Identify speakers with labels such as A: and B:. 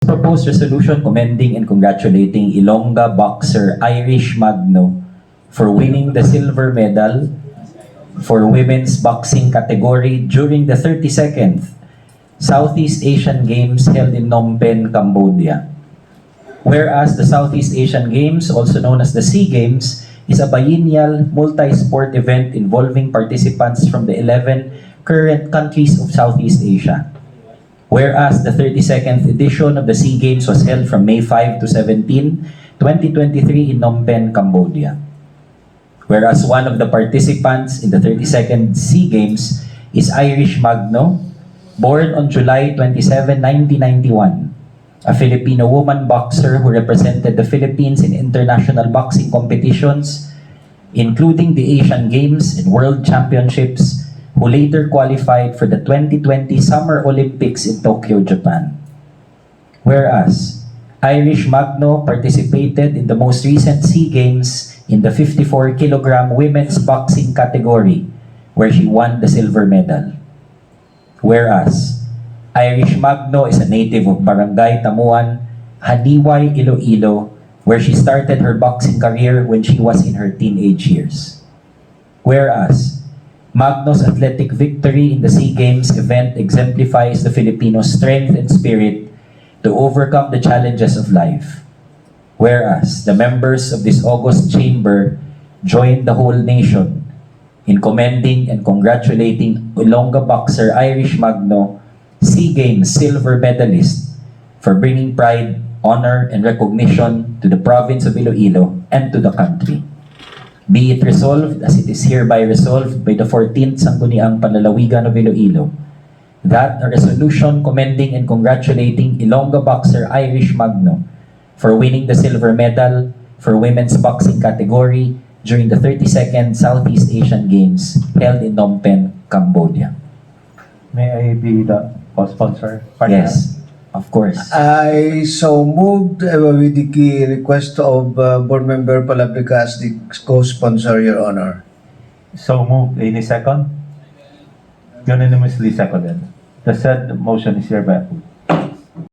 A: Proposed resolution commending and congratulating Ilongga Boxer Irish Magno for winning the silver medal for women's boxing category during the 32nd Southeast Asian Games held in Phnom Penh, Cambodia. Whereas the Southeast Asian Games, also known as the SEA Games, is a biennial multi-sport event involving participants from the 11 current countries of Southeast Asia. Whereas the 32nd edition of the SEA Games was held from May 5 to 17, 2023 in Phnom Penh, Cambodia. Whereas one of the participants in the 32nd SEA Games is Irish Magno, born on July 27, 1991, a Filipino woman boxer who represented the Philippines in international boxing competitions, including the Asian Games and World Championships, who later qualified for the 2020 Summer Olympics in Tokyo, Japan. Whereas, Irish Magno participated in the most recent SEA Games in the 54-kilogram women's boxing category, where she won the silver medal. Whereas, Irish Magno is a native of Barangay Tamuan, Haniway, Iloilo, where she started her boxing career when she was in her teenage years. Whereas, Magno's athletic victory in the SEA Games event exemplifies the Filipino strength and spirit to overcome the challenges of life. Whereas, the members of this August chamber joined the whole nation in commending and congratulating Ilongga Boxer Irish Magno, SEA Games silver medalist, for bringing pride, honor, and recognition to the province of Iloilo and to the country. Be it resolved, as it is hereby resolved by the 14th Sangguniang Panlalawigan of Iloilo, that a resolution commending and congratulating Ilongga Boxer Irish Magno for winning the silver medal for women's boxing category during the 32nd Southeast Asian Games held in Phnom Penh, Cambodia.
B: May I be the co-sponsor?
A: Yes, of course.
C: I so moved with the request of Board Member Palapica as the co-sponsor, Your Honor.
B: So moved. Any second? Unanimously seconded. The said motion is hereby approved.